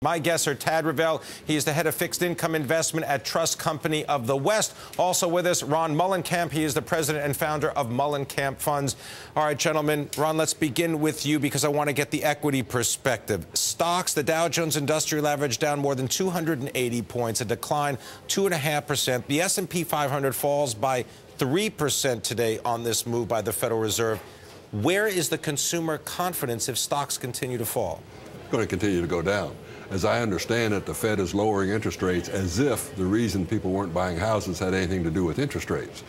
My guests are Tad Rivelle. He is the head of fixed income investment at Trust Company of the West. Also with us, Ron Muhlenkamp. He is the president and founder of Muhlenkamp Funds. All right, gentlemen. Ron, let's begin with you because I want to get the equity perspective. Stocks, the Dow Jones Industrial Average down more than 280 points, a decline 2.5%. The S&P 500 falls by 3% today on this move by the Federal Reserve. Where is the consumer confidence if stocks continue to fall? It's going to continue to go down. As I understand it, the Fed is lowering interest rates as if the reason people weren't buying houses had anything to do with interest rates.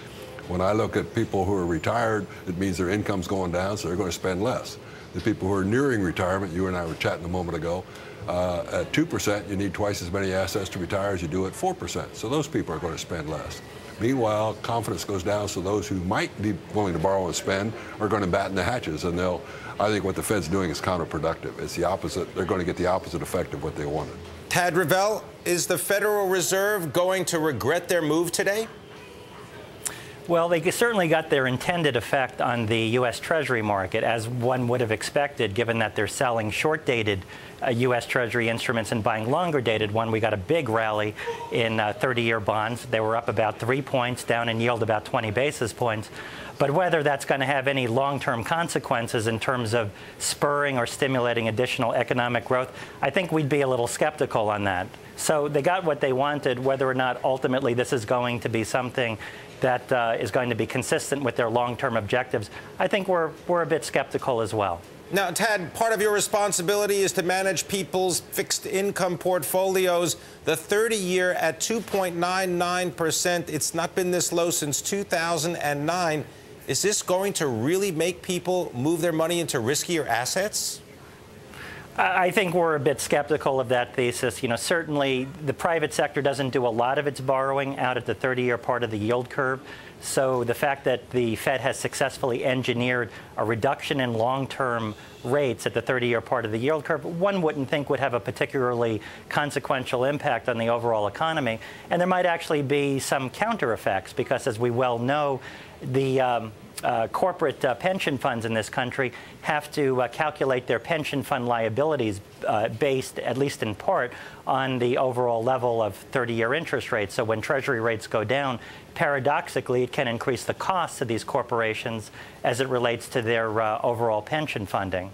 When I look at people who are retired, it means their income's going down, so they're going to spend less. The people who are nearing retirement, you and I were chatting a moment ago, at 2%, you need twice as many assets to retire as you do at 4%. So those people are going to spend less. Meanwhile, confidence goes down, so those who might be willing to borrow and spend are going to batten the hatches, and I think what the Fed's doing is counterproductive. It's the opposite. They're going to get the opposite effect of what they wanted. Tad Rivelle, is the Federal Reserve going to regret their move today? Well, they certainly got their intended effect on the U.S. Treasury market, as one would have expected, given that they're selling short-dated U.S. Treasury instruments and buying longer-dated one. We got a big rally in 30-year bonds. They were up about 3 points, down in yield about 20 basis points. But whether that's going to have any long-term consequences in terms of spurring or stimulating additional economic growth, I think we'd be a little skeptical on that. So they got what they wanted. Whether or not ultimately this is going to be something that is going to be consistent with their long-term objectives, I think we're a bit skeptical as well. Now, Tad, part of your responsibility is to manage people's fixed income portfolios. The 30-year at 2.99%. It's not been this low since 2009. Is this going to really make people move their money into riskier assets? I think we're a bit skeptical of that thesis. You know, certainly the private sector doesn't do a lot of its borrowing out at the 30-year part of the yield curve. So the fact that the Fed has successfully engineered a reduction in long-term rates at the 30-year part of the yield curve, one wouldn't think would have a particularly consequential impact on the overall economy. And there might actually be some counter effects because, as we well know, the corporate pension funds in this country have to calculate their pension fund liabilities based, at least in part, on the overall level of 30-year interest rates. So when Treasury rates go down, paradoxically, it can increase the costs of these corporations as it relates to their overall pension funding.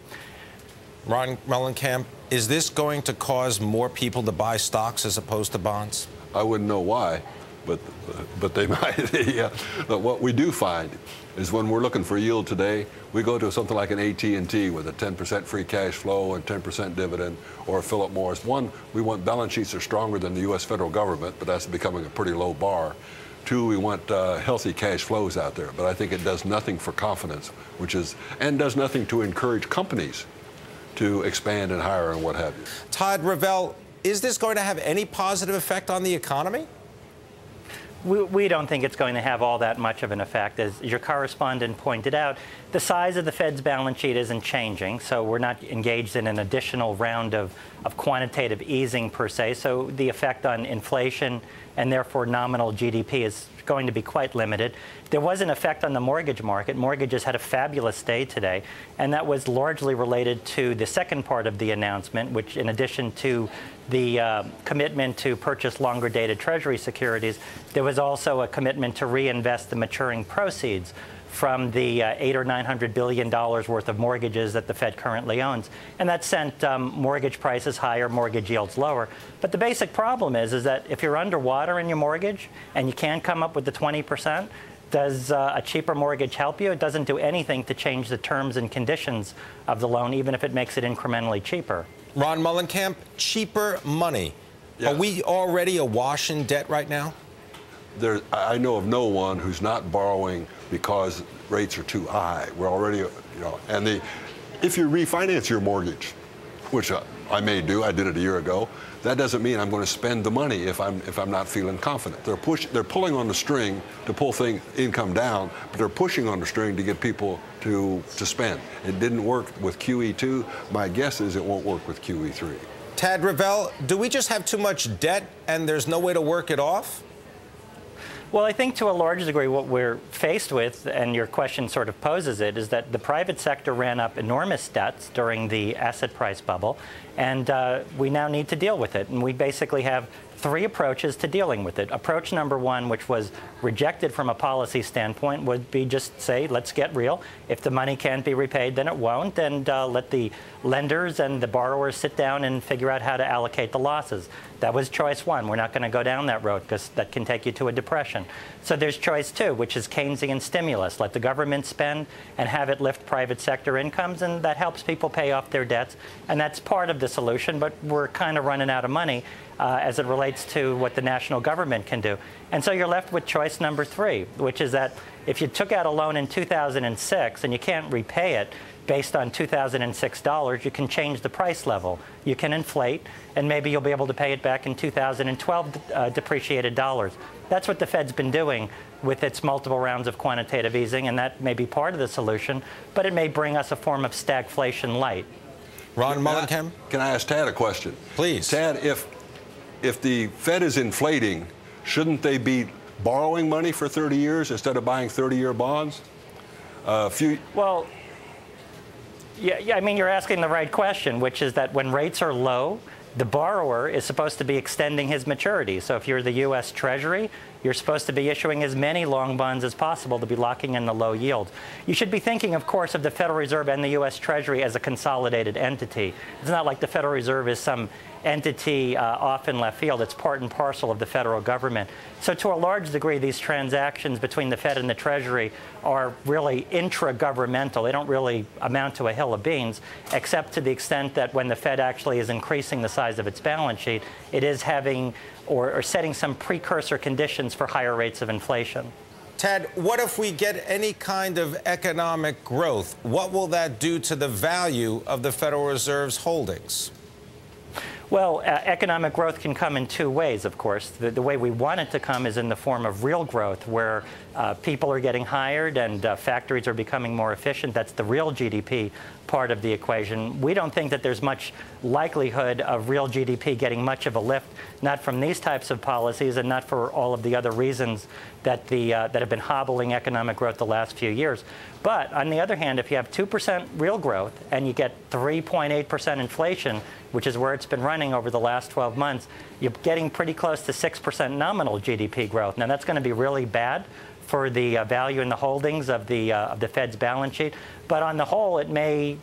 Ron Muhlenkamp, is this going to cause more people to buy stocks as opposed to bonds? I wouldn't know why, but they might. Yeah. But what we do find is when we're looking for yield today, we go to something like an AT&T with a 10% free cash flow and 10% dividend, or a Philip Morris. One, we want balance sheets that are stronger than the U.S. federal government, but that's becoming a pretty low bar. Two, we want healthy cash flows out there, but I think it does nothing for confidence, and does nothing to encourage companies to expand and hire and what have you. Tad Rivelle, is this going to have any positive effect on the economy? We don't think it's going to have all that much of an effect. As your correspondent pointed out, the size of the Fed's balance sheet isn't changing, so we're not engaged in an additional round of quantitative easing per se. So the effect on inflation and therefore nominal GDP is going to be quite limited. There was an effect on the mortgage market. Mortgages had a fabulous day today, and that was largely related to the second part of the announcement, which, in addition to the commitment to purchase longer-dated Treasury securities, there was also a commitment to reinvest the maturing proceeds from the $800 or $900 billion worth of mortgages that the Fed currently owns. And that sent mortgage prices higher, mortgage yields lower. But the basic problem is that if you're underwater in your mortgage and you can't come up with the 20%, does a cheaper mortgage help you? It doesn't do anything to change the terms and conditions of the loan, even if it makes it incrementally cheaper. Ron Muhlenkamp, cheaper money. Yeah. Are we already awash in debt right now? I know of no one who's not borrowing because rates are too high. We're already, if you refinance your mortgage, which I may do, I did it a year ago, that doesn't mean I'm going to spend the money if I'm not feeling confident. They're pulling on the string to pull income down, but they're pushing on the string to get people to spend. It didn't work with QE2. My guess is it won't work with QE3. Tad Rivelle, do we just have too much debt and there's no way to work it off? Well, I think to a large degree what we're faced with, and your question sort of poses it, is that the private sector ran up enormous debts during the asset price bubble, and we now need to deal with it. And we basically have three approaches to dealing with it. Approach number one, which was rejected from a policy standpoint, would be just say, let's get real. If the money can't be repaid, then it won't, and let the lenders and the borrowers sit down and figure out how to allocate the losses. That was choice one. We're not going to go down that road because that can take you to a depression. So there's choice two, which is Keynesian stimulus. Let the government spend and have it lift private sector incomes, and that helps people pay off their debts. And that's part of the solution, but we're kind of running out of money as it relates to what the national government can do. And so you're left with choice number three, which is that if you took out a loan in 2006 and you can't repay it based on 2006 dollars, you can change the price level. You can inflate, and maybe you'll be able to pay it back in 2012 depreciated dollars. That's what the Fed's been doing with its multiple rounds of quantitative easing, and that may be part of the solution, but it may bring us a form of stagflation light. Ron Muhlenkamp? Can I ask Tad a question? Please. Tad, if the Fed is inflating, shouldn't they be borrowing money for 30 years instead of buying 30-year bonds? Well, yeah, I mean, you're asking the right question, which is that when rates are low, the borrower is supposed to be extending his maturity. So if you're the U.S. Treasury, you're supposed to be issuing as many long bonds as possible to be locking in the low yield. You should be thinking, of course, of the Federal Reserve and the U.S. Treasury as a consolidated entity. It's not like the Federal Reserve is some entity off in left field. It's part and parcel of the federal government. So to a large degree, these transactions between the Fed and the Treasury are really intra-governmental. They don't really amount to a hill of beans, except to the extent that when the Fed actually is increasing the size of its balance sheet, it is having or setting some precursor conditions for higher rates of inflation. Ted, what if we get any kind of economic growth? What will that do to the value of the Federal Reserve's holdings? Well, economic growth can come in two ways, of course. The way we want it to come is in the form of real growth, where people are getting hired and factories are becoming more efficient. That's the real GDP part of the equation. We don't think that there's much likelihood of real GDP getting much of a lift, not from these types of policies and not for all of the other reasons that that have been hobbling economic growth the last few years. But on the other hand, if you have 2% real growth and you get 3.8% inflation, which is where it's been running over the last 12 months, you're getting pretty close to 6% nominal GDP growth. Now, that's going to be really bad for the value in the holdings of the Fed's balance sheet. But on the whole, it may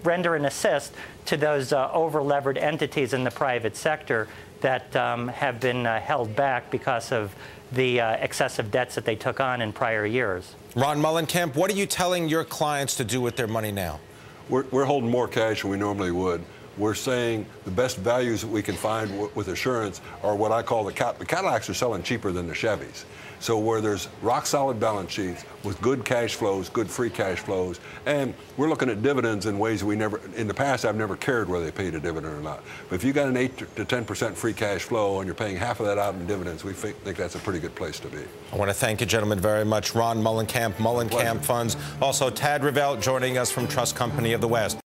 render an assist to those over-levered entities in the private sector that have been held back because of the excessive debts that they took on in prior years. Ron Muhlenkamp, what are you telling your clients to do with their money now? We're holding more cash than we normally would. We're saying the best values that we can find with assurance are what I call the Cadillacs are selling cheaper than the Chevys. So where there's rock-solid balance sheets with good cash flows, good free cash flows, and we're looking at dividends in ways we never, in the past, I've never cared whether they paid a dividend or not. But if you got an 8 to 10% free cash flow and you're paying half of that out in dividends, we think that's a pretty good place to be. I want to thank you, gentlemen, very much. Ron Muhlenkamp, Muhlenkamp Funds. Also, Tad Rivelle joining us from Trust Company of the West.